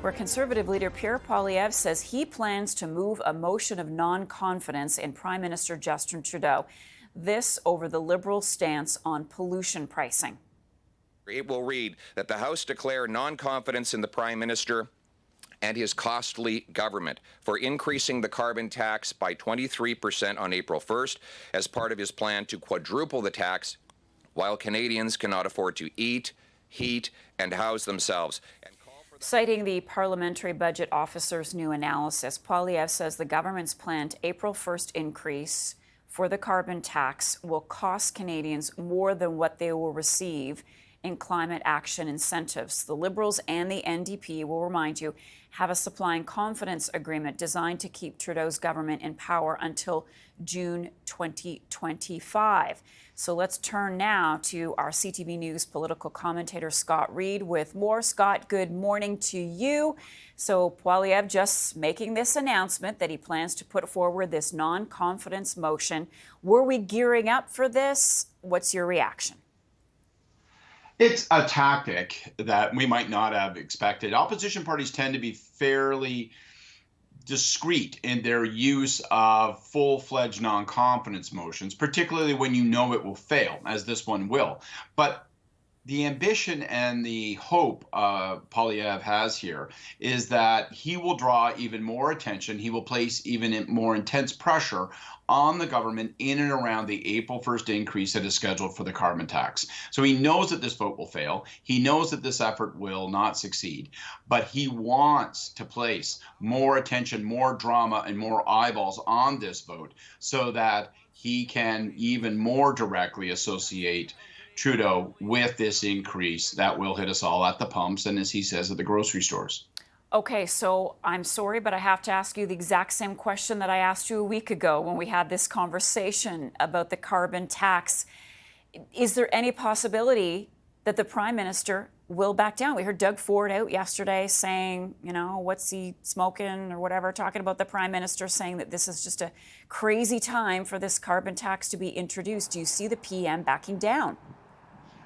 Where Conservative leader Pierre Poilievre says he plans to move a motion of non-confidence in Prime Minister Justin Trudeau. This over the Liberals' stance on pollution pricing. It will read that the House declare non-confidence in the Prime Minister and his costly government for increasing the carbon tax by 23% on April 1st as part of his plan to quadruple the tax while Canadians cannot afford to eat, heat, and house themselves. Citing the Parliamentary Budget Officer's new analysis, Poilievre says the government's planned April 1st increase for the carbon tax will cost Canadians more than what they will receive in climate action incentives. The Liberals and the NDP, will remind you, have a supply and confidence agreement designed to keep Trudeau's government in power until June 2025. So let's turn now to our CTV News political commentator, Scott Reid, with more. Scott, good morning to you. So Poilievre just making this announcement that he plans to put forward this non-confidence motion. Were we gearing up for this? What's your reaction? It's a tactic that we might not have expected. Opposition parties tend to be fairly discreet in their use of full-fledged non-confidence motions, particularly when you know it will fail, as this one will. But the ambition and the hope Poilievre has here is that he will draw even more attention. He will place even more intense pressure on the government in and around the April 1st increase that is scheduled for the carbon tax. So he knows that this vote will fail. He knows that this effort will not succeed, but he wants to place more attention, more drama, and more eyeballs on this vote so that he can even more directly associate Trudeau with this increase that will hit us all at the pumps and, as he says, at the grocery stores. Okay, so I'm sorry, but I have to ask you the exact same question that I asked you a week ago when we had this conversation about the carbon tax. Is there any possibility that the Prime Minister will back down? We heard Doug Ford out yesterday saying, you know, what's he smoking or whatever, talking about the Prime Minister, saying that this is just a crazy time for this carbon tax to be introduced. Do you see the PM backing down?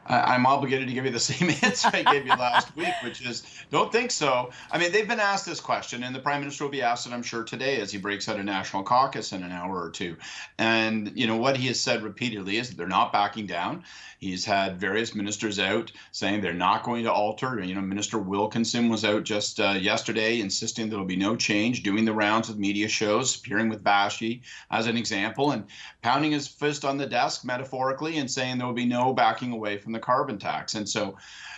I'm obligated to give you the same answer I gave you last week, which is, don't think so. I mean, they've been asked this question, and the Prime Minister will be asked it, I'm sure, today as he breaks out a national caucus in an hour or two. And, you know, what he has said repeatedly is that they're not backing down. He's had various ministers out saying they're not going to alter. You know, Minister Wilkinson was out just yesterday insisting there will be no change, doing the rounds of media shows, appearing with Bashi as an example, and pounding his fist on the desk metaphorically and saying there will be no backing away from the carbon tax. And so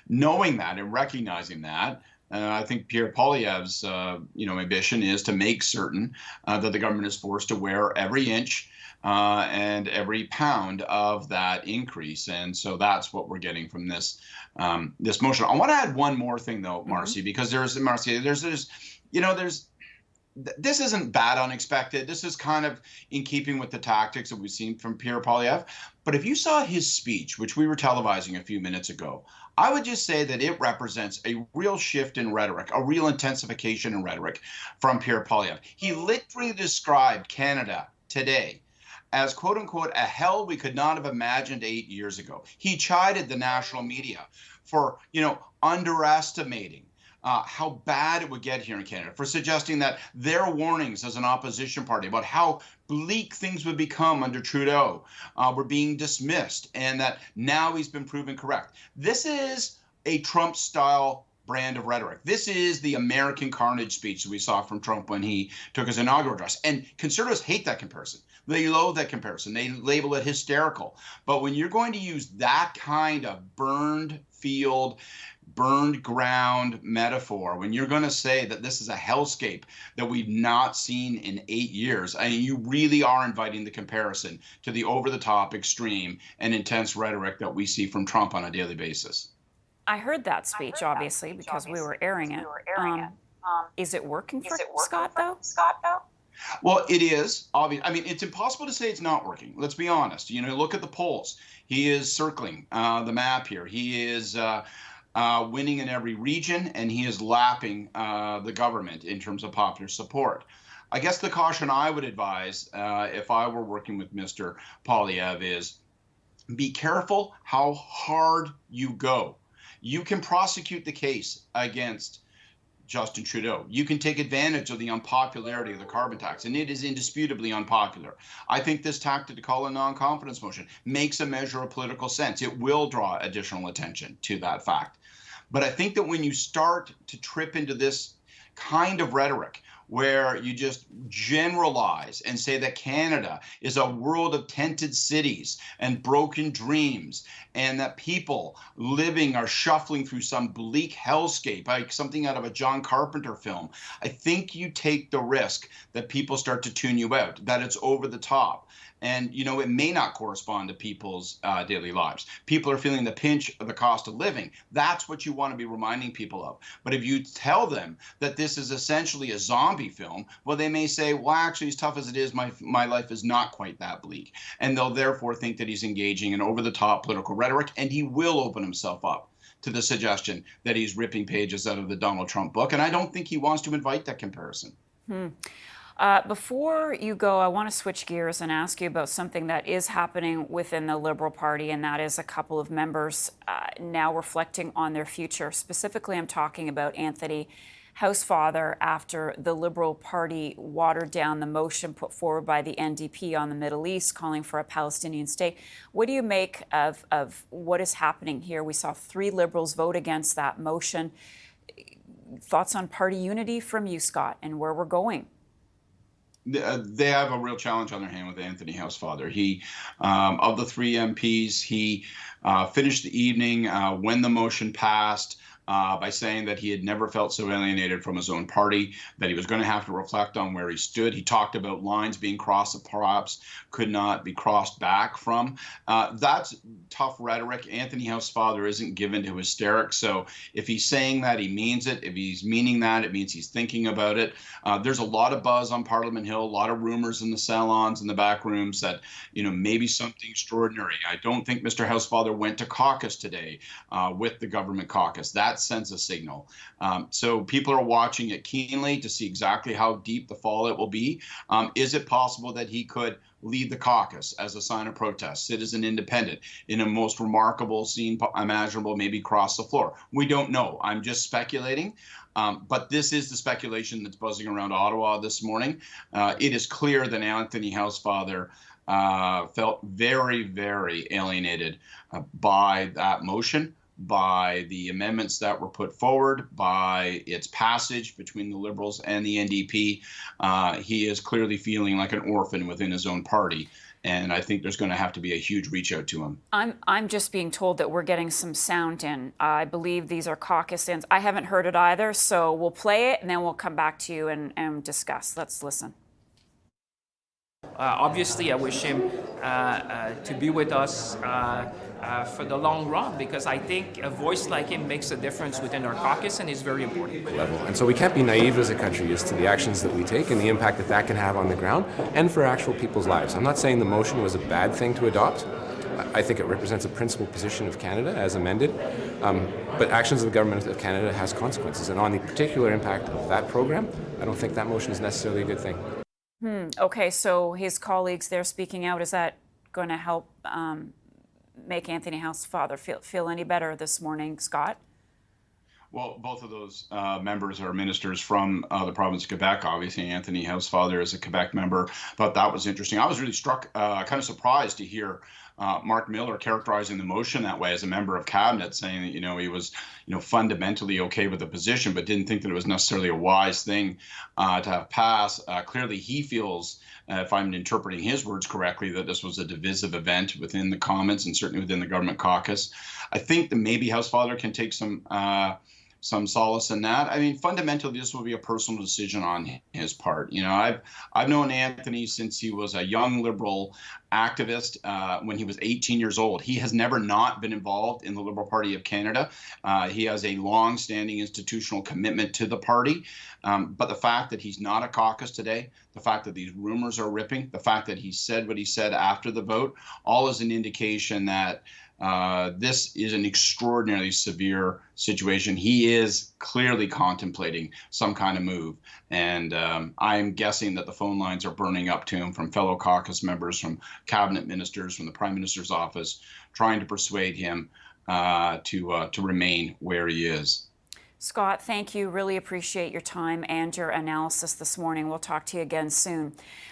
knowing that and recognizing that, I think Pierre Poilievre's ambition is to make certain that the government is forced to wear every inch and every pound of that increase. And so that's what we're getting from this this motion. I want to add one more thing, though, Marcy, because there's this isn't bad unexpected. This is kind of in keeping with the tactics that we've seen from Pierre Poilievre. But if you saw his speech, which we were televising a few minutes ago, I would just say that it represents a real shift in rhetoric, a real intensification in rhetoric from Pierre Poilievre. He literally described Canada today as, quote unquote, a hell we could not have imagined 8 years ago. He chided the national media for, underestimating how bad it would get here in Canada, for suggesting that their warnings as an opposition party about how bleak things would become under Trudeau were being dismissed, and that now he's been proven correct. This is a Trump-style brand of rhetoric. This is the American carnage speech that we saw from Trump when he took his inaugural address. And conservatives hate that comparison. They loathe that comparison. They label it hysterical. But when you're going to use that kind of burned field, burned ground metaphor, when you're going to say that this is a hellscape that we've not seen in 8 years, I mean, you really are inviting the comparison to the over-the-top, extreme, and intense rhetoric that we see from Trump on a daily basis. I heard that speech, obviously, because we were airing it. Is it working for Scott, though? Well, it is. I mean, it's impossible to say it's not working. Let's be honest. Look at the polls. He is circling the map here. He is winning in every region, and he is lapping the government in terms of popular support. I guess the caution I would advise if I were working with Mr. Poilievre is be careful how hard you go. You can prosecute the case against Justin Trudeau. You can take advantage of the unpopularity of the carbon tax, and it is indisputably unpopular. I think this tactic to call a non-confidence motion makes a measure of political sense. It will draw additional attention to that fact. But I think that when you start to trip into this kind of rhetoric, where you just generalize and say that Canada is a world of tented cities and broken dreams, and that people living are shuffling through some bleak hellscape, like something out of a John Carpenter film, I think you take the risk that people start to tune you out, that it's over the top. And, you know, it may not correspond to people's daily lives. People are feeling the pinch of the cost of living. That's what you want to be reminding people of. But if you tell them that this is essentially a zombie film, well, they may say, well, actually, as tough as it is, my life is not quite that bleak. And they'll therefore think that he's engaging in over-the-top political rhetoric, and he will open himself up to the suggestion that he's ripping pages out of the Donald Trump book. And I don't think he wants to invite that comparison. Before you go, I want to switch gears and ask you about something that is happening within the Liberal Party, and that is a couple of members now reflecting on their future. Specifically, I'm talking about Anthony Housefather after the Liberal Party watered down the motion put forward by the NDP on the Middle East, calling for a Palestinian state. What do you make of what is happening here? We saw 3 Liberals vote against that motion. Thoughts on party unity from you, Scott, and where we're going? They have a real challenge on their hand with Anthony Housefather. He, of the 3 MPs, he finished the evening when the motion passed by saying that he had never felt so alienated from his own party, that he was going to have to reflect on where he stood. He talked about lines being crossed that perhaps could not be crossed back from. That's tough rhetoric. Anthony Housefather isn't given to hysterics. So if he's saying that, he means it. If he's meaning that, it means he's thinking about it. There's a lot of buzz on Parliament Hill, a lot of rumors in the salons, in the back rooms that, you know, maybe something extraordinary. I don't think Mr. Housefather went to caucus today with the government caucus. That sends a signal. So people are watching it keenly to see exactly how deep the fallout will be. Is it possible that he could lead the caucus as a sign of protest, sit as an independent in a most remarkable scene imaginable, maybe cross the floor? We don't know. I'm just speculating. But this is the speculation that's buzzing around Ottawa this morning. It is clear that Anthony Housefather felt very, very alienated by that motion, by the amendments that were put forward, by its passage between the Liberals and the NDP. He is clearly feeling like an orphan within his own party. And I think there's going to have to be a huge reach out to him. I'm just being told that we're getting some sound in. I believe these are caucus ins. I haven't heard it either, so we'll play it and then we'll come back to you and discuss. Let's listen. Obviously, I wish him to be with us for the long run, because I think a voice like him makes a difference within our caucus and is very important. And so we can't be naive as a country as to the actions that we take and the impact that that can have on the ground and for actual people's lives. I'm not saying the motion was a bad thing to adopt. I think it represents a principled position of Canada as amended, but actions of the government of Canada has consequences, and on the particular impact of that program, I don't think that motion is necessarily a good thing. Okay, so his colleagues there speaking out, is that going to help make Anthony Housefather feel any better this morning, Scott? Well, both of those members are ministers from the province of Quebec. Obviously, Anthony Housefather is a Quebec member. Thought that was interesting. I was really struck, kind of surprised to hear Mark Miller characterizing the motion that way as a member of cabinet, saying that, you know, he was, you know, fundamentally okay with the position, but didn't think that it was necessarily a wise thing to have passed. Clearly, he feels, if I'm interpreting his words correctly, that this was a divisive event within the Commons and certainly within the government caucus. I think that maybe Housefather can take some solace in that. I mean, fundamentally, this will be a personal decision on his part. You know, I've known Anthony since he was a young Liberal activist when he was 18 years old. He has never not been involved in the Liberal Party of Canada. He has a long-standing institutional commitment to the party. But the fact that he's not a caucus today, the fact that these rumors are ripping, the fact that he said what he said after the vote, all is an indication that this is an extraordinarily severe situation. He is clearly contemplating some kind of move. And I'm guessing that the phone lines are burning up to him from fellow caucus members, from cabinet ministers, from the Prime Minister's office, trying to persuade him to remain where he is. Scott, thank you. Really appreciate your time and your analysis this morning. We'll talk to you again soon.